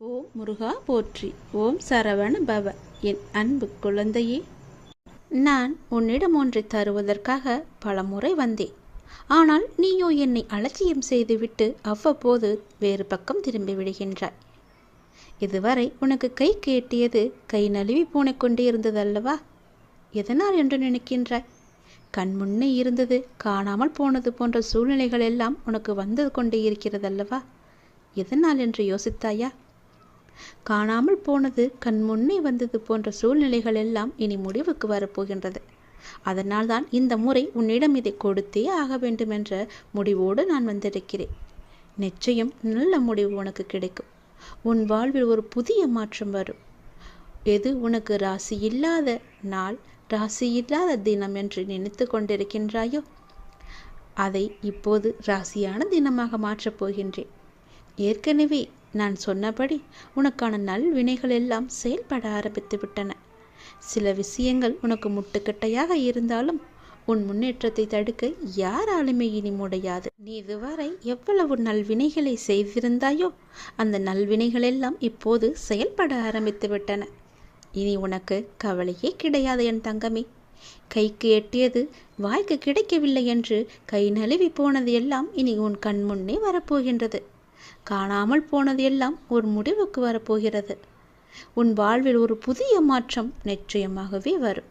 ஓம் முருகா போற்றி. ஓம் சரவண பவ. என் அன்பு குழந்தையே, நான் உன்னிடம் ஒன்றை தருவதற்காக பலமுறை வந்தேன். ஆனால் நீயோ என்னை அலட்சியம் செய்துவிட்டு அவ்வப்போது வேறு பக்கம் திரும்பி விடுகின்றாய். இதுவரை உனக்கு கை கேட்டியது கை நழுவி போனை கொண்டே இருந்ததல்லவா? எதனால் என்று நினைக்கின்றாய்? கண் முன்னே இருந்தது காணாமல் போனது போன்ற சூழ்நிலைகள் எல்லாம் உனக்கு வந்து கொண்டே இருக்கிறதல்லவா? எதனால் என்று யோசித்தாயா? காணாமல் போனது கண் முன்னே வந்தது போன்ற சூழ்நிலைகள் எல்லாம் இனி முடிவுக்கு வரப்போகின்றது. அதனால்தான் இந்த முறை உன்னிடம் இதை கொடுத்தே ஆக வேண்டும் என்ற முடிவோடு நான் வந்திருக்கிறேன். நிச்சயம் நல்ல முடிவு உனக்கு கிடைக்கும். உன் வாழ்வில் ஒரு புதிய மாற்றம் வரும். எது உனக்கு ராசி இல்லாத நாள், ராசி இல்லாத தினம் என்று நினைத்து கொண்டிருக்கின்றாயோ, அதை இப்போது ராசியான தினமாக மாற்றப் போகின்றேன். ஏற்கனவே நான் சொன்னபடி உனக்கான நல்வினைகள் எல்லாம் செயல்பட ஆரம்பித்து விட்டன. சில விஷயங்கள் உனக்கு முட்டுக்கட்டையாக இருந்தாலும் உன் முன்னேற்றத்தை தடுக்க யாராலுமே இனி முடியாது. நீ இதுவரை எவ்வளவு நல்வினைகளை செய்திருந்தாயோ அந்த நல்வினைகள் எல்லாம் இப்போது செயல்பட ஆரம்பித்து விட்டன. இனி உனக்கு கவலையே கிடையாது என் தங்கமே. கைக்கு எட்டியது வாய்க்கு கிடைக்கவில்லை என்று கை நழுவி போனது எல்லாம் இனி உன் கண் முன்னே வரப்போகின்றது. காணாமல் போனது எல்லாம் ஒரு முடிவுக்கு வரப்போகிறது. உன் வாழ்வில் ஒரு புதிய மாற்றம் நிச்சயமாகவே வரும்.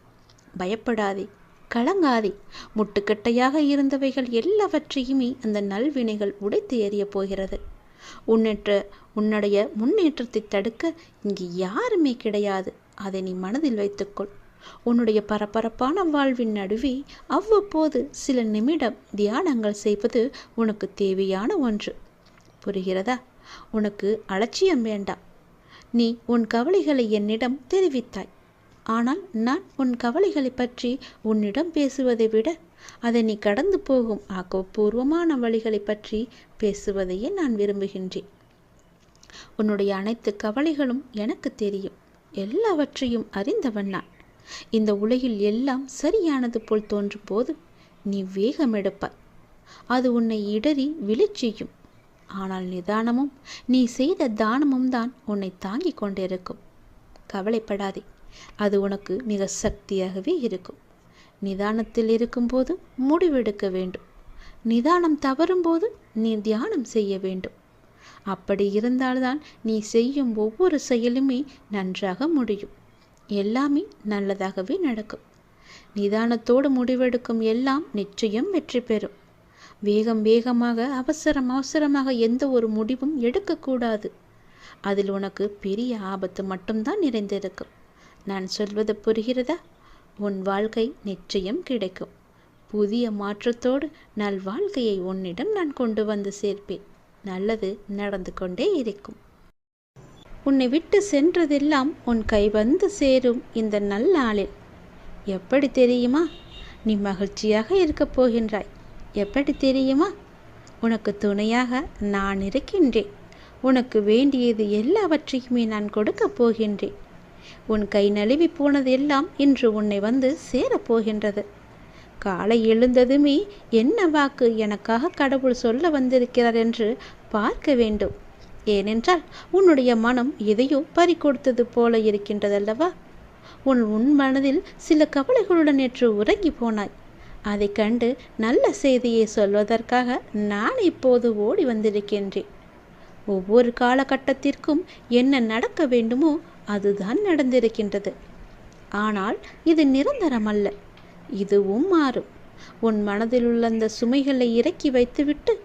பயப்படாதே, கலங்காதே. முட்டுக்கட்டையாக இருந்தவைகள் எல்லாவற்றையுமே அந்த நல்வினைகள் உடைத்து எறிய போகிறது. உன்னுடைய முன்னேற்றத்தை தடுக்க இங்கு யாருமே கிடையாது. அதை நீ மனதில் வைத்துக்கொள். உன்னுடைய பரபரப்பான வாழ்வின் நடுவே அவ்வப்போது சில நிமிடம் தியானங்கள் செய்வது உனக்கு தேவையான ஒன்று. புரிகிறதா? உனக்கு அலட்சியம் வேண்டாம். நீ உன் கவலைகளை என்னிடம் தெரிவித்தாய். ஆனால் நான் உன் கவலைகளை பற்றி உன்னிடம் பேசுவதை விட அதை நீ கடந்து போகும் ஆக்கப்பூர்வமான வழிகளை பற்றி பேசுவதையே நான் விரும்புகின்றேன். உன்னுடைய அனைத்து கவலைகளும் எனக்கு தெரியும். எல்லாவற்றையும் அறிந்தவன் நான். இந்த உலகில் எல்லாம் சரியானது போல் தோன்றும் போது நீ வேகம் எடுப்பாய். அது உன்னை இடறி விழச் செய்யும். ஆனால் நிதானமும் நீ செய்த தானமும் தான் உன்னை தாங்கிக் கொண்டிருக்கும். கவலைப்படாதே, அது உனக்கு மிக சக்தியாகவே இருக்கும். நிதானத்தில் இருக்கும்போது முடிவெடுக்க வேண்டும். நிதானம் தவறும்போது நீ தியானம் செய்ய வேண்டும். அப்படி இருந்தால்தான் நீ செய்யும் ஒவ்வொரு செயலுமே நன்றாக முடியும். எல்லாமே நல்லதாகவே நடக்கும். நிதானத்தோடு முடிவெடுக்கும் எல்லாம் நிச்சயம் வெற்றி பெறும். வேகமாக அவசரமாக எந்த ஒரு முடிவும் எடுக்கக்கூடாது. அதில் உனக்கு பெரிய ஆபத்து மட்டும்தான் நிறைந்திருக்கும். நான் சொல்வது புரிகிறதா? உன் வாழ்க்கை நிச்சயம் கிடைக்கும். புதிய மாற்றத்தோடு நல் வாழ்க்கையை உன்னிடம் நான் கொண்டு வந்து சேர்ப்பேன். நல்லது நடந்து கொண்டே இருக்கும். உன்னை விட்டு சென்றதெல்லாம் உன் கை வந்து சேரும் இந்த நல்நாளில். எப்படி தெரியுமா? நீ மகிழ்ச்சியாக இருக்கப் போகின்றாய். எப்படி தெரியுமா? உனக்கு துணையாக நான் இருக்கின்றேன். உனக்கு வேண்டியது எல்லாவற்றையுமே நான் கொடுக்கப் போகின்றேன். உன் கை நழுவி போனது எல்லாம் இன்று உன்னை வந்து சேரப்போகின்றது. காலை எழுந்ததுமே என்ன வாக்கு எனக்காக கடவுள் சொல்ல வந்திருக்கிறார் என்று பார்க்க வேண்டும். ஏனென்றால் உன்னுடைய மனம் எதையோ பறிகொடுத்தது போல இருக்கின்றதல்லவா? உன் மனதில் சில கவலைகளுடன் நேற்று உறங்கி போனாய். அதை கண்டு நல்ல செய்தியை சொல்வதற்காக நான் இப்போது ஓடி வந்திருக்கின்றேன். ஒவ்வொரு காலகட்டத்திற்கும் என்ன நடக்க வேண்டுமோ அதுதான் நடந்திருக்கின்றது. ஆனால் இது நிரந்தரமல்ல. இதுவும் மாறும். உன் மனதில் உள்ள அந்த சுமைகளை இறக்கி வைத்துவிட்டு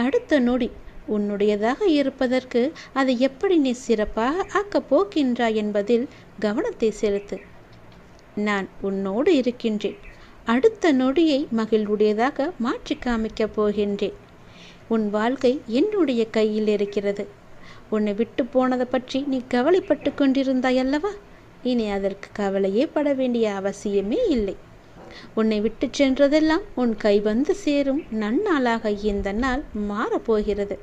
அடுத்த நொடி உன்னுடையதாக இருப்பதற்கு அதை எப்படி நீ சிறப்பாக ஆக்கப் போகின்றாய் என்பதில் கவனத்தை செலுத்து. நான் உன்னோடு இருக்கின்றேன். அடுத்த நொடியை மகிழ்வுடையதாக மாற்றி காமிக்கப் போகின்றேன். உன் வாழ்க்கை என்னுடைய கையில் இருக்கிறது. உன்னை விட்டு போனதை பற்றி நீ கவலைப்பட்டு கொண்டிருந்தாய் அல்லவா? இனி அதற்கு கவலையே பட வேண்டிய அவசியமே இல்லை. உன்னை விட்டு சென்றதெல்லாம் உன் கை வந்து சேரும் நன்னாளாக இந்த நாள் மாறப்போகிறது.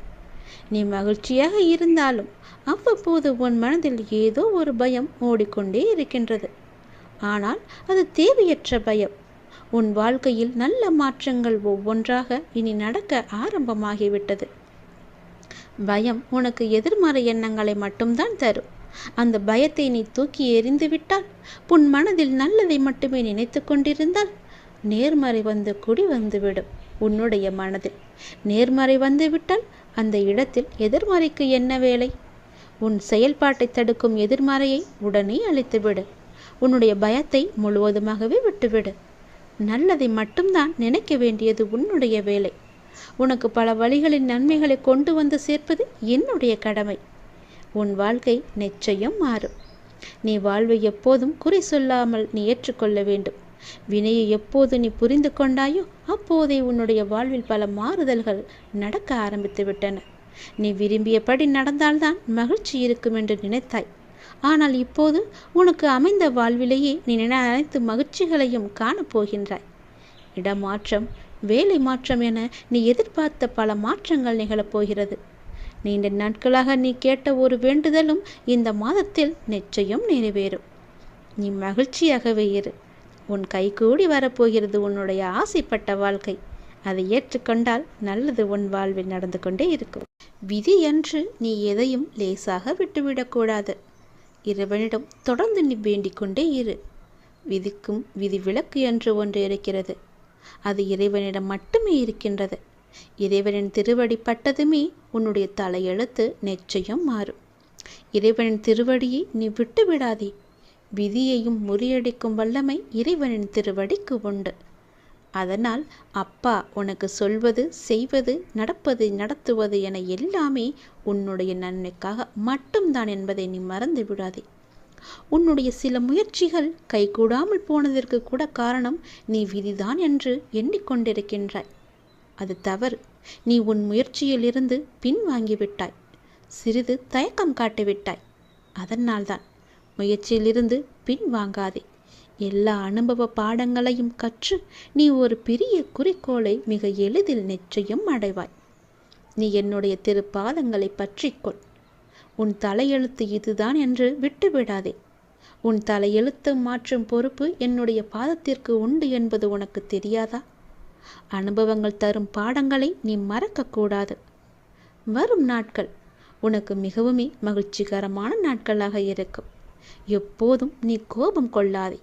நீ மகிழ்ச்சியாக இருந்தாலும் அவ்வப்போது உன் மனதில் ஏதோ ஒரு பயம் ஓடிக்கொண்டே இருக்கின்றது. ஆனால் அது தேவையற்ற பயம். உன் வாழ்க்கையில் நல்ல மாற்றங்கள் ஒவ்வொன்றாக இனி நடக்க ஆரம்பமாகிவிட்டது. பயம் உனக்கு எதிர்மறை எண்ணங்களை மட்டும்தான் தரும். அந்த பயத்தை நீ தூக்கி எறிந்து விட்டால், உன் மனதில் நல்லதை மட்டுமே நினைத்து கொண்டிருந்தால், நேர்மறை வந்து குடி வந்துவிடும். உன்னுடைய மனதில் நேர்மறை வந்துவிட்டால் அந்த இடத்தில் எதிர்மறைக்கு என்ன வேலை? உன் செயல்பாட்டை தடுக்கும் எதிர்மறையை உடனே அழித்துவிடு. உன்னுடைய பயத்தை முழுவதுமாகவே விட்டுவிடு. நல்லதை மட்டும்தான் நினைக்க வேண்டியது உன்னுடைய வேலை. உனக்கு பல வழிகளின் நன்மைகளை கொண்டு வந்து சேர்ப்பது என்னுடைய கடமை. உன் வாழ்க்கை நிச்சயம் மாறும். நீ வாழ்வை எப்போதும் குறை சொல்லாமல் நீ ஏற்றுக்கொள்ள வேண்டும். வினையை எப்போது நீ புரிந்து கொண்டாயோ அப்போதே உன்னுடைய வாழ்வில் பல மாறுதல்கள் நடக்க ஆரம்பித்து விட்டன. நீ விரும்பியபடி நடந்தால்தான் மகிழ்ச்சி இருக்கும் என்று நினைத்தாய். ஆனால் இப்போது உனக்கு அமைந்த வாழ்விலேயே நீ அனைத்து மகிழ்ச்சிகளையும் காணப்போகின்றாய். இடமாற்றம், வேலை மாற்றம் என நீ எதிர்பார்த்த பல மாற்றங்கள் நிகழப்போகிறது. நீண்ட நாட்களாக நீ கேட்ட ஒரு வேண்டுதலும் இந்த மாதத்தில் நிச்சயம் நிறைவேறும். நீ மகிழ்ச்சியாகவே இரு. உன் கைகூடி வரப்போகிறது உன்னுடைய ஆசைப்பட்ட வாழ்க்கை. அதை ஏற்றுக்கொண்டால் நல்லது உன் வாழ்வில் நடந்து கொண்டே இருக்கும். விதி என்று நீ எதையும் லேசாக விட்டுவிடக்கூடாது. இறைவனிடம் தொடர்ந்து நீ வேண்டிக் கொண்டே இரு. விதிக்கும் விதி விலக்கு என்று ஒன்று இருக்கிறது. அது இறைவனிடம் மட்டுமே இருக்கின்றது. இறைவனின் திருவடி பட்டதுமே உன்னுடைய தலையெழுத்து நிச்சயம் மாறும். இறைவனின் திருவடியை நீ விட்டு விடாதே. விதியையும் முறியடிக்கும் வல்லமை இறைவனின் திருவடிக்கு உண்டு. அதனால் அப்பா உனக்கு சொல்வது, செய்வது, நடப்பது, நடத்துவது என எல்லாமே உன்னுடைய நன்மைக்காக மட்டும்தான் என்பதை நீ மறந்து விடாதே. உன்னுடைய சில முயற்சிகள் கைகூடாமல் போனதற்கு கூட காரணம் நீ விதிதான் என்று எண்ணிக்கொண்டிருக்கின்றாய். அது தவறு. நீ உன் முயற்சியிலிருந்து பின்வாங்கிவிட்டாய். சிறிது தயக்கம் காட்டிவிட்டாய். அதனால்தான் முயற்சியிலிருந்து பின்வாங்காதே. எல்லா அனுபவ பாடங்களையும் கற்று நீ ஒரு பெரிய குறிக்கோளை மிக எளிதில் நிச்சயம் அடைவாய். நீ என்னுடைய திருப்பாதங்களை பற்றிக்கொள். உன் தலையெழுத்து இதுதான் என்று விட்டுவிடாதே. உன் தலையெழுத்து மாற்றும் பொறுப்பு என்னுடைய பாதத்திற்கு உண்டு என்பது உனக்கு தெரியாதா? அனுபவங்கள் தரும் பாடங்களை நீ மறக்கக்கூடாது. வரும் நாட்கள் உனக்கு மிகவும் மகிழ்ச்சிகரமான நாட்களாக இருக்கும். எப்போதும் நீ கோபம் கொள்ளாதே.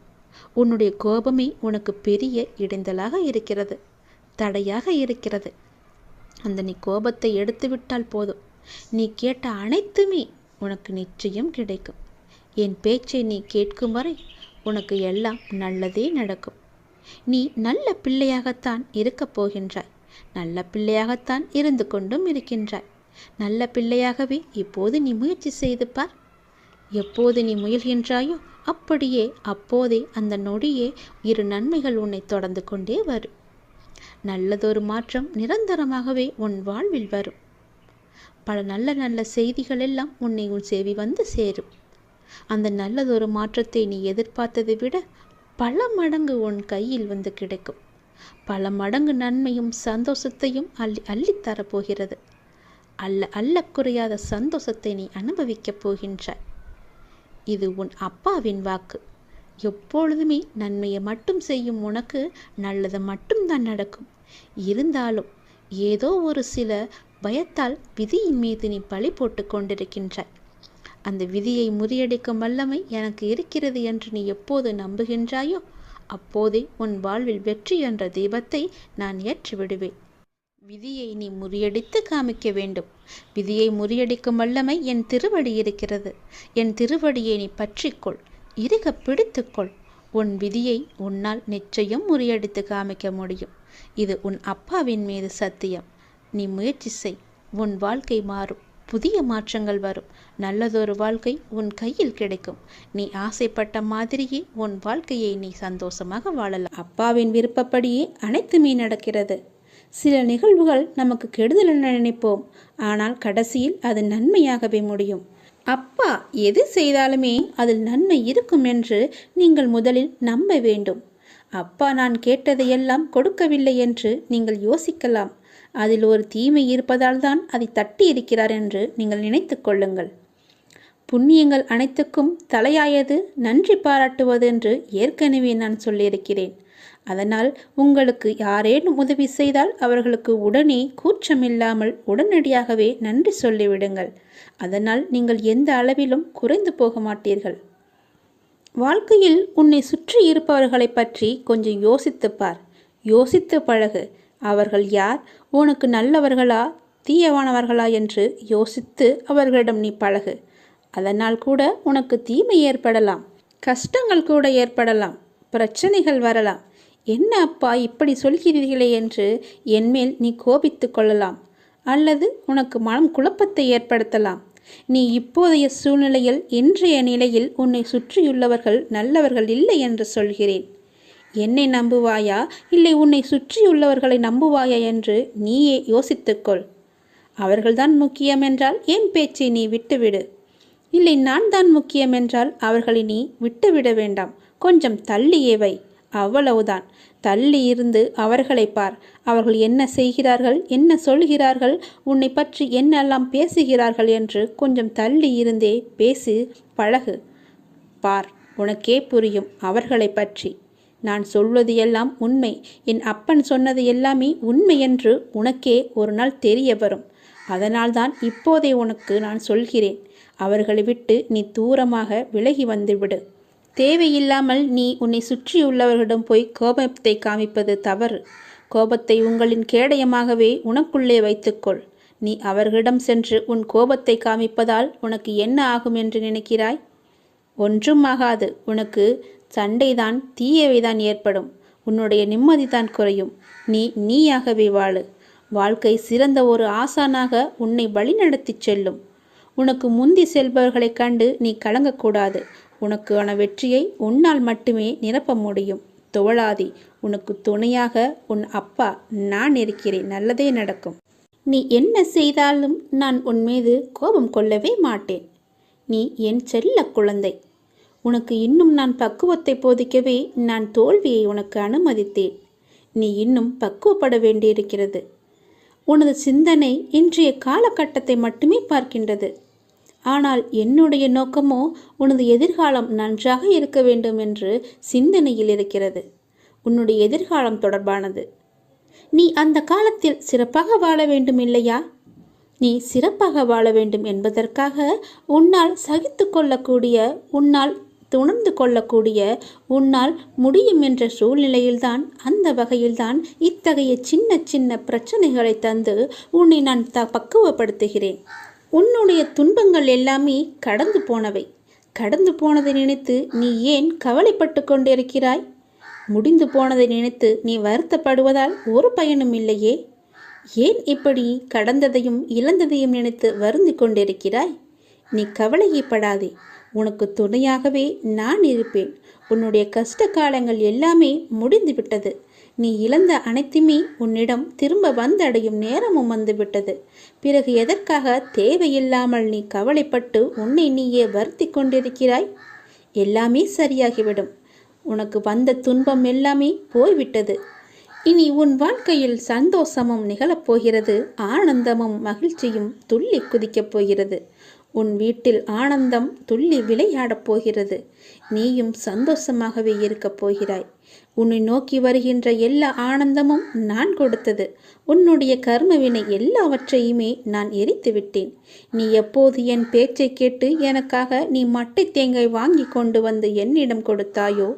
உன்னுடைய கோபமே உனக்கு பெரிய இடைஞ்சலாக இருக்கிறது, தடையாக இருக்கிறது. அந்த நீ கோபத்தை எடுத்துவிட்டால் போதும், நீ கேட்ட அனைத்துமே உனக்கு நிச்சயம் கிடைக்கும். என் பேச்சை நீ கேட்கும் வரை உனக்கு எல்லாம் நல்லதே நடக்கும். நீ நல்ல பிள்ளையாகத்தான் இருக்கப் போகின்றாய். நல்ல பிள்ளையாகத்தான் இருந்து கொண்டும் இருக்கின்றாய். நல்ல பிள்ளையாகவே இப்போது நீ முயற்சி செய்து பார். எப்போது நீ முயல்கின்றாயோ அப்படியே அப்போதே அந்த நொடியே இரு நன்மைகள் உன்னை தொடர்ந்து கொண்டே வரும். நல்லதொரு மாற்றம் நிரந்தரமாகவே உன் வாழ்வில் வரும். பல நல்ல நல்ல செய்திகள் எல்லாம் உன்னை உன் செவி வந்து சேரும். அந்த நல்லதொரு மாற்றத்தை நீ எதிர்பார்த்ததை விட பல மடங்கு உன் கையில் வந்து கிடைக்கும். பல மடங்கு நன்மையும் சந்தோஷத்தையும் அள்ளித்தரப்போகிறது. அல்ல குறையாத சந்தோஷத்தை நீ அனுபவிக்கப் போகின்றாய். இது உன் அப்பாவின் வாக்கு. எப்பொழுதுமே நன்மையை மட்டும் செய்யும் உனக்கு நல்லது மட்டும்தான் நடக்கும். இருந்தாலும் ஏதோ ஒரு சில பயத்தால் விதியின் மீது நீ பழி போட்டு கொண்டிருக்கின்றாய். அந்த விதியை முறியடிக்கும் வல்லமை எனக்கு இருக்கிறது என்று நீ எப்போது நம்புகின்றாயோ அப்போதே உன் வாழ்வில் வெற்றி என்ற தீபத்தை நான் ஏற்றி விடுவேன். விதியை நீ முறியடித்து காமிக்க வேண்டும். விதியை முறியடிக்கும் வல்லமை என் திருவடி இருக்கிறது. என் திருவடியை நீ பற்றிக்கொள், இறுக பிடித்துக்கொள். உன் விதியை உன்னால் நிச்சயம் முறியடித்து காமிக்க முடியும். இது உன் அப்பாவின் மீது சத்தியம். நீ முயற்சி செய். உன் வாழ்க்கை மாறும். புதிய மாற்றங்கள் வரும். நல்லதொரு வாழ்க்கை உன் கையில் கிடைக்கும். நீ ஆசைப்பட்ட மாதிரியே உன் வாழ்க்கையை நீ சந்தோஷமாக வாழலாம். அப்பாவின் விருப்பப்படியே அனைத்துமே நடக்கிறது. சில நிகழ்வுகள் நமக்கு கெடுதல் என நினைப்போம். ஆனால் கடைசியில் அது நன்மையாகவே முடியும். அப்பா எது செய்தாலுமே அதில் நன்மை இருக்கும் என்று நீங்கள் முதலில் நம்ப வேண்டும். அப்பா நான் கேட்டதையெல்லாம் கொடுக்கவில்லை என்று நீங்கள் யோசிக்கலாம். அதில் ஒரு தீமை இருப்பதால் தான் அதை தட்டி இருக்கிறார் என்று நீங்கள் நினைத்து கொள்ளுங்கள். புண்ணியங்கள் அனைத்துக்கும் தலையாயது நன்றி பாராட்டுவது என்று ஏற்கனவே நான் சொல்லியிருக்கிறேன். அதனால் உங்களுக்கு யாரேனும் உதவி செய்தால் அவர்களுக்கு உடனே கூச்சமில்லாமல் உடனடியாகவே நன்றி சொல்லிவிடுங்கள். அதனால் நீங்கள் எந்த அளவிலும் குறைந்து போக மாட்டீர்கள். வாழ்க்கையில் உன்னை சுற்றி இருப்பவர்களை பற்றி கொஞ்சம் யோசித்துப் பார். யோசித்து பழகு. அவர்கள் யார், உனக்கு நல்லவர்களா தீயவானவர்களா என்று யோசித்து அவர்களிடம் நீ பழகு. அதனால் கூட உனக்கு தீமை ஏற்படலாம், கஷ்டங்கள் கூட ஏற்படலாம், பிரச்சனைகள் வரலாம். என்ன அப்பா இப்படி சொல்கிறீர்களே என்று என்மேல் நீ கோபித்து கொள்ளலாம், அல்லது உனக்கு மனம் குழப்பத்தை ஏற்படுத்தலாம். நீ இப்போதைய சூழ்நிலையில், இன்றைய நிலையில் உன்னை சுற்றியுள்ளவர்கள் நல்லவர்கள் இல்லை என்று சொல்கிறேன். என்னை நம்புவாயா இல்லை உன்னை சுற்றியுள்ளவர்களை நம்புவாயா என்று நீயே யோசித்துக்கொள். அவர்கள்தான் முக்கியம் என்றால் என் பேச்சை நீ விட்டுவிடு. இல்லை நான் தான் முக்கியம் என்றால் அவர்களை நீ விட்டுவிட வேண்டாம், கொஞ்சம் தள்ளியே வை. அவ்வளவுதான். தள்ளி இருந்து அவர்களை பார். அவர்கள் என்ன செய்கிறார்கள், என்ன சொல்கிறார்கள், உன்னை பற்றி என்னெல்லாம் பேசுகிறார்கள் என்று கொஞ்சம் தள்ளி இருந்தே பேசி பழகு. பார், உனக்கே புரியும் அவர்களை பற்றி. நான் சொல்வது எல்லாம் உண்மை, என் அப்பன் சொன்னது எல்லாமே உண்மை என்று உனக்கே ஒரு நாள் தெரிய வரும். அதனால்தான் இப்போதே உனக்கு நான் சொல்கிறேன். அவர்களை விட்டு நீ தூரமாக விலகி வந்துவிடு. தேவையில்லாமல் நீ உன்னை சுற்றியுள்ளவர்களிடம் போய் கோபத்தை காமிப்பது தவறு. கோபத்தை உங்களின் கேடயமாகவே உனக்குள்ளே வைத்துக்கொள். நீ அவர்களிடம் சென்று உன் கோபத்தை காமிப்பதால் உனக்கு என்ன ஆகும் என்று நினைக்கிறாய்? ஒன்றும் ஆகாது. உனக்கு சண்டைதான், தீயவைதான் ஏற்படும். உன்னுடைய நிம்மதிதான் குறையும். நீயாகவே வாழு. வாழ்க்கை சிறந்த ஒரு ஆசானாக உன்னை வழிநடத்தி செல்லும். உனக்கு முந்தி செல்பவர்களைக் கண்டு நீ கலங்கக்கூடாது. உனக்கான வெற்றியை உன்னால் மட்டுமே நிரப்ப முடியும். தோழாதி, உனக்கு துணையாக உன் அப்பா நான் இருக்கிறேன். நல்லதே நடக்கும். நீ என்ன செய்தாலும் நான் உன் மீது கோபம் கொள்ளவே மாட்டேன். நீ என் செல்ல குழந்தை. உனக்கு இன்னும் நான் பக்குவத்தை போதிக்கவே நான் தோல்வியை உனக்கு அனுமதித்தேன். நீ இன்னும் பக்குவப்பட வேண்டியிருக்கிறது. உனது சிந்தனை இன்றைய காலகட்டத்தை மட்டுமே பார்க்கின்றது. ஆனால் என்னுடைய நோக்கமோ உனது எதிர்காலம் நன்றாக இருக்க வேண்டும் என்று சிந்தனையில் இருக்கிறது. உன்னுடைய எதிர்காலம் தொடர்பானது. நீ அந்த காலத்தில் சிறப்பாக வாழ வேண்டும் இல்லையா? நீ சிறப்பாக வாழ வேண்டும் என்பதற்காக உன்னால் சகித்து கொள்ளக்கூடிய, உன்னால் உணர்ந்து கொள்ளக்கூடிய, உன்னால் முடியும் என்ற சூழ்நிலையில்தான், அந்த வகையில்தான் இத்தகைய சின்ன சின்ன பிரச்சனைகளை தந்து உன்னை நான் பக்குவப்படுத்துகிறேன். உன்னுடைய துன்பங்கள் எல்லாமே கடந்து போனவை. கடந்து போனதை நினைத்து நீ ஏன் கவலைப்பட்டு கொண்டிருக்கிறாய்? முடிந்து போனதை நினைத்து நீ வருத்தப்படுவதால் ஒரு பயனும் இல்லையே. ஏன் இப்படி கடந்ததையும் இழந்ததையும் நினைத்து வருந்தி கொண்டிருக்கிறாய்? நீ கவலையப்படாதே. உனக்கு துணையாகவே நான் இருப்பேன். உன்னுடைய கஷ்ட காலங்கள் எல்லாமே முடிந்துவிட்டது. நீ இழந்த அனைத்துமே உன்னிடம் திரும்ப வந்தடையும் நேரமும் வந்துவிட்டது. பிறகு எதற்காக தேவையில்லாமல் நீ கவலைப்பட்டு உன்னை நீயே வருத்தி கொண்டிருக்கிறாய்? எல்லாமே சரியாகிவிடும். உனக்கு வந்த துன்பம் எல்லாமே போய்விட்டது. இனி உன் வாழ்க்கையில் சந்தோஷமும் நிகழப்போகிறது. ஆனந்தமும் மகிழ்ச்சியும் துள்ளி குதிக்கப் போகிறது. உன் வீட்டில் ஆனந்தம் துள்ளி விளையாடப் போகிறது. நீயும் சந்தோஷமாகவே இருக்கப் போகிறாய். உன்னை நோக்கி வருகின்ற எல்லா ஆனந்தமும் நான் கொடுத்தது. உன்னுடைய கர்மவினை எல்லாவற்றையுமே நான் எரித்து விட்டேன். நீ எப்போது என் பேச்சை கேட்டு எனக்காக நீ மட்டை தேங்காய் வாங்கி கொண்டு வந்து என்னிடம் கொடுத்தாயோ,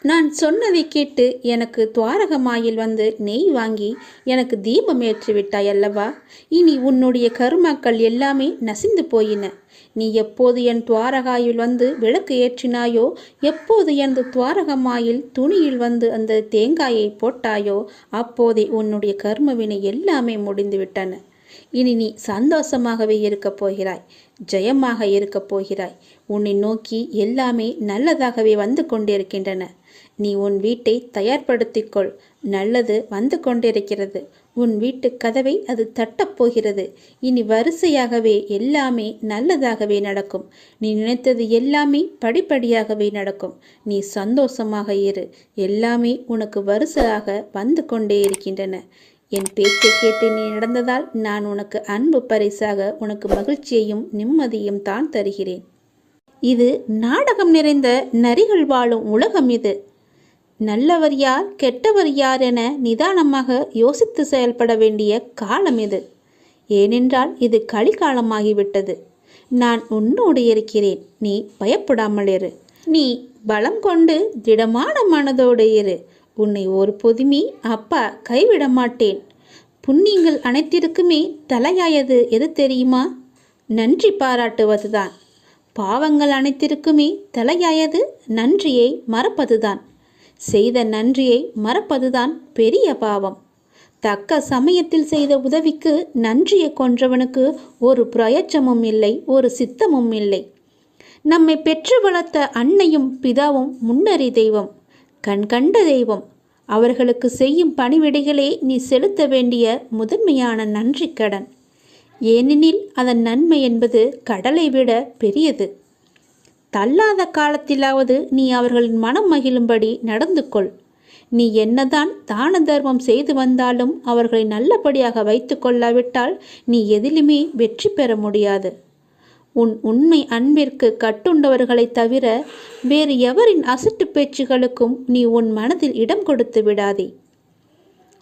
நான் சொன்னதை கேட்டு எனக்கு துவாரகமாயில் வந்து நெய் வாங்கி எனக்கு தீபம் ஏற்றி விட்டாய் அல்லவா? இனி உன்னுடைய கருமாக்கள் எல்லாமே நசிந்து போயின. நீ எப்போது என் துவாரகாயில் வந்து விளக்கு ஏற்றினாயோ, எப்போது எனது துவாரகமாயில் துணியில் வந்து அந்த தேங்காயை போட்டாயோ, அப்போதே உன்னுடைய கர்மவினை எல்லாமே முடிந்து விட்டன. இனி நீ சந்தோஷமாகவே இருக்கப் போகிறாய். ஜெயமாக இருக்கப் போகிறாய். உன்னை நோக்கி எல்லாமே நல்லதாகவே வந்து கொண்டிருக்கின்றன. நீ உன் வீட்டை தயார்படுத்திக்கொள். நல்லது வந்து கொண்டிருக்கிறது. உன் வீட்டு கதவை அது தட்டப்போகிறது. இனி வரிசையாகவே எல்லாமே நல்லதாகவே நடக்கும். நீ நினைத்தது எல்லாமே படிப்படியாகவே நடக்கும். நீ சந்தோஷமாக இரு. எல்லாமே உனக்கு வரிசையாக வந்து கொண்டே இருக்கின்றன. என் பேச்சை கேட்டு நீ நடந்ததால் நான் உனக்கு அன்பு பரிசாக உனக்கு மகிழ்ச்சியையும் நிம்மதியும் தான் தருகிறேன். இது நாடகம் நிறைந்த நரிகள் வாழும் உலகம். இது நல்லவர் யார் கெட்டவர் யார் என நிதானமாக யோசித்து செயல்பட வேண்டிய காலம் இது. ஏனென்றால் இது கலிகாலமாகிவிட்டது. நான் உன்னோடு இருக்கிறேன், நீ பயப்படாமல் இரு. நீ பலம் கொண்டு திடமான மனதோடு இரு. உன்னை ஒரு பொதுமி அப்பா கைவிட மாட்டேன். புண்ணியங்கள் அனைத்திற்குமே தலையாயது எது தெரியுமா? நன்றி பாராட்டுவதுதான். பாவங்கள் அனைத்திற்குமே தலையாயது நன்றியை மறப்பதுதான். செய்த நன்றியை மறப்பதுதான் பெரிய பாவம். தக்க சமயத்தில் செய்த உதவிக்கு நன்றியை கொன்றவனுக்கு ஒரு பிரயோஜனமும் இல்லை, ஒரு சித்தமும் இல்லை. நம்மை பெற்று வளர்த்த அன்னையும் பிதாவும் முன்னறி தெய்வம், கண்கண்ட தெய்வம். அவர்களுக்கு செய்யும் பணிவிடைகளே நீ செலுத்த வேண்டிய முதன்மையான நன்றி கடன். ஏனெனில் அதன் நன்மை என்பது கடலை விட பெரியது. தள்ளாத காலத்திலாவது நீ அவர்களின் மனம் மகிழும்படி நடந்து கொள். நீ என்னதான் தான தர்மம் செய்து வந்தாலும் அவர்களை நல்லபடியாக வைத்து கொள்ளாவிட்டால் நீ எதிலுமே வெற்றி பெற முடியாது. உன் உண்மை அன்பிற்கு கட்டுண்டவர்களை தவிர வேறு எவரின் அசட்டு பேச்சுகளுக்கும் நீ உன் மனதில் இடம் கொடுத்து விடாதே.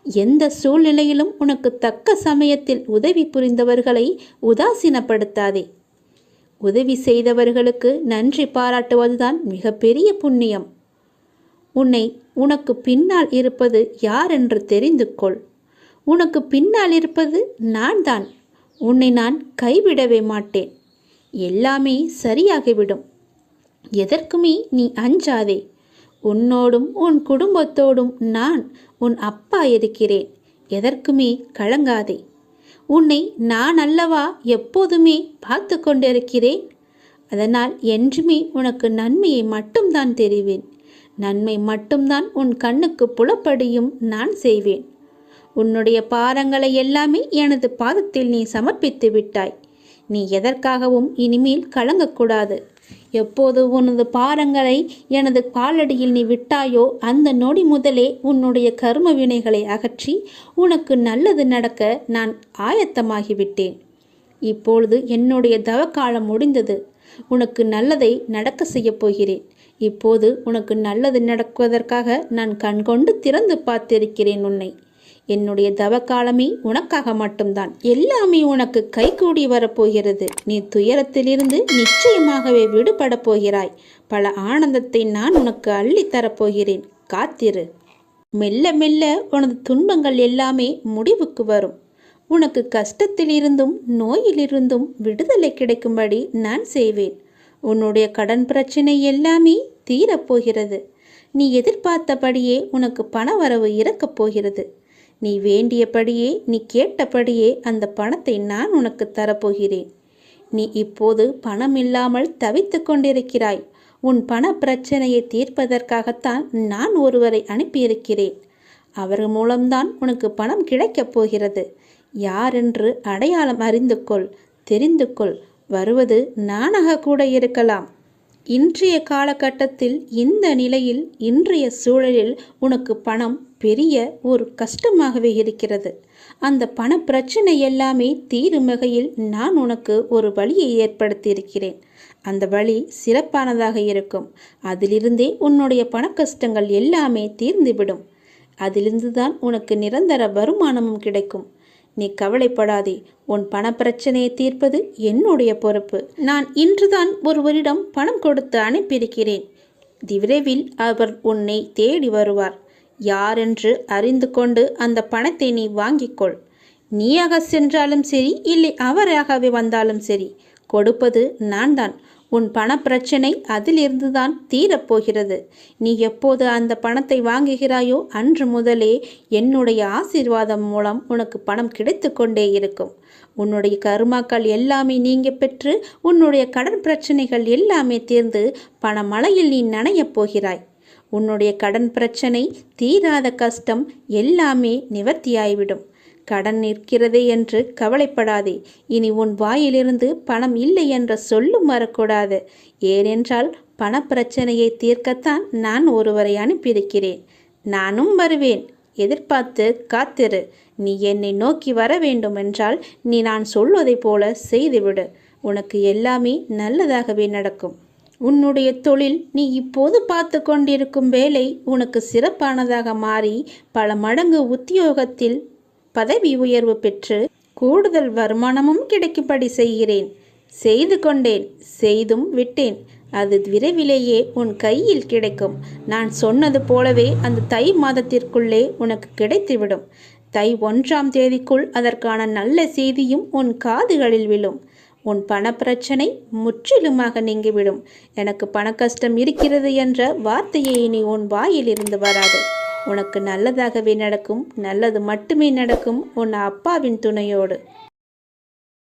எந்த சூழ்நிலையிலும் உனக்கு தக்க சமயத்தில் உதவி புரிந்தவர்களை உதாசீனப்படுத்தாதே. உதவி செய்தவர்களுக்கு நன்றி பாராட்டுவதுதான் மிகப்பெரிய புண்ணியம். உனக்கு பின்னால் இருப்பது யார் என்று தெரிந்து கொள். உனக்கு பின்னால் இருப்பது நான் தான். உன்னை நான் கைவிடவே மாட்டேன். எல்லாமே சரியாகிவிடும். எதற்குமே நீ அஞ்சாதே. உன்னோடும் உன் குடும்பத்தோடும் நான் உன் அப்பா இருக்கிறேன். எதற்குமே கலங்காதே. உன்னை நான் அல்லவா எப்போதுமே பார்த்து கொண்டிருக்கிறேன். அதனால் என்றுமே உனக்கு நன்மையை மட்டும்தான் தெரிவேன். நன்மை மட்டும்தான் உன் கண்ணுக்கு புலப்படியும் நான் செய்வேன். உன்னுடைய பாரங்களை எல்லாமே எனது பாதத்தில் நீ சமர்ப்பித்து விட்டாய். நீ எதற்காகவும் இனிமேல் கலங்கக்கூடாது. எப்போது உனது பாரங்களை எனது காலடியில் நீ விட்டாயோ அந்த நொடி முதலே உன்னுடைய கர்ம வினைகளை அகற்றி உனக்கு நல்லது நடக்க நான் ஆயத்தமாகிவிட்டேன். இப்பொழுது என்னுடைய தவக்காலம் முடிந்தது. உனக்கு நல்லதை நடக்க செய்யப் போகிறேன். இப்போது உனக்கு நல்லது நடக்குவதற்காக நான் கண்கொண்டு திறந்து பார்த்திருக்கிறேன் உன்னை. என்னுடைய தவக்காலமே உனக்காக மட்டும்தான். எல்லாமே உனக்கு கைகூடி வரப்போகிறது. நீ துயரத்திலிருந்து நிச்சயமாகவே விடுபட போகிறாய். பல ஆனந்தத்தை நான் உனக்கு அள்ளித்தரப்போகிறேன். காத்திரு. மெல்ல மெல்ல உனது துன்பங்கள் எல்லாமே முடிவுக்கு வரும். உனக்கு கஷ்டத்திலிருந்தும் நோயிலிருந்தும் விடுதலை கிடைக்கும்படி நான் செய்வேன். உன்னுடைய கடன் பிரச்சனை எல்லாமே தீரப்போகிறது. நீ எதிர்பார்த்தபடியே உனக்கு பணவரவு இறக்கப் போகிறது. நீ வேண்டியபடியே நீ கேட்டபடியே அந்த பணத்தை நான் உனக்கு தரப்போகிறேன். நீ இப்போது பணம் இல்லாமல் தவித்து கொண்டிருக்கிறாய். உன் பண பிரச்சனையை தீர்ப்பதற்காகத்தான் நான் ஒருவரை அனுப்பியிருக்கிறேன். அவர் மூலம்தான் உனக்கு பணம் கிடைக்கப் போகிறது. யாரென்று அடையாளம் அறிந்து கொள், தெரிந்து கொள். வருவது நானாக கூட இருக்கலாம். இன்றைய காலகட்டத்தில் இந்த நிலையில் இன்றைய சூழலில் உனக்கு பணம் பெரிய ஒரு கஷ்டமாகவே இருக்கிறது. அந்த பண பிரச்சனை எல்லாமே தீரும் வகையில் நான் உனக்கு ஒரு வழியை ஏற்படுத்தியிருக்கிறேன். அந்த வழி சிறப்பானதாக இருக்கும். அதிலிருந்தே உன்னுடைய பண கஷ்டங்கள் எல்லாமே தீர்ந்துவிடும். அதிலிருந்து தான் உனக்கு நிரந்தர வருமானமும் கிடைக்கும். நீ கவலைப்படாதே. உன் பண பிரச்சனையை தீர்ப்பது என்னுடைய பொறுப்பு. நான் இன்றுதான் ஒருவரிடம் பணம் கொடுத்து அனுப்பியிருக்கிறேன். விரைவில் அவர் உன்னை தேடி வருவார். யாரென்று அறிந்து கொண்டு அந்த பணத்தை நீ வாங்கிக்கொள். நீயாக சென்றாலும் சரி, இல்லை அவராகவே வந்தாலும் சரி, கொடுப்பது நான் தான். உன் பண பிரச்சனை அதிலிருந்துதான் தீரப்போகிறது. நீ எப்போது அந்த பணத்தை வாங்குகிறாயோ அன்று முதலே என்னுடைய ஆசீர்வாதம் மூலம் உனக்கு பணம் கிடைத்து கொண்டே இருக்கும். உன்னுடைய கருமாக்கள் எல்லாமே நீங்க பெற்று உன்னுடைய கடன் பிரச்சனைகள் எல்லாமே தீர்ந்து பணமழையில் நீ நனையப் போகிறாய். உன்னுடைய கடன் பிரச்சனை, தீராத கஷ்டம் எல்லாமே நிவர்த்தியாய்விடும். கடன் நிற்கிறதே என்று கவலைப்படாதே. இனி உன் வாயிலிருந்து பணம் இல்லை என்ற சொல்லும் வரக்கூடாது. ஏனென்றால் பண பிரச்சனையை தீர்க்கத்தான் நான் ஒருவரை அனுப்பியிருக்கிறேன். நானும் வருவேன். எதிர்பார்த்து காத்திரு. நீ என்னை நோக்கி வர வேண்டுமென்றால் நீ நான் சொல்வதை போல செய்துவிடு. உனக்கு எல்லாமே நல்லதாகவே நடக்கும். உன்னுடைய தொழில் நீ இப்போது பார்த்து கொண்டிருக்கும் வேலை உனக்கு சிறப்பானதாக மாறி பல மடங்கு உத்தியோகத்தில் பதவி உயர்வு பெற்று கூடுதல் வருமானமும் கிடைக்கும்படி செய்கிறேன். செய்து கொண்டேன், செய்தும் விட்டேன். அது விரைவிலேயே உன் கையில் கிடைக்கும். நான் சொன்னது போலவே அந்த தை மாதத்திற்குள்ளே உனக்கு கிடைத்துவிடும். தை 1ஆம் தேதிக்குள் அதற்கான நல்ல செய்தியும் உன் காதுகளில் விழும். உன் பணப்பிரச்சனை முற்றிலுமாக நீங்கிவிடும். எனக்கு பணக்கஷ்டம் இருக்கிறது என்ற வார்த்தையை இனி உன் வாயிலிருந்து வராது. உனக்கு நல்லதாகவே நடக்கும். நல்லது மட்டுமே நடக்கும் உன் அப்பாவின் துணையோடு.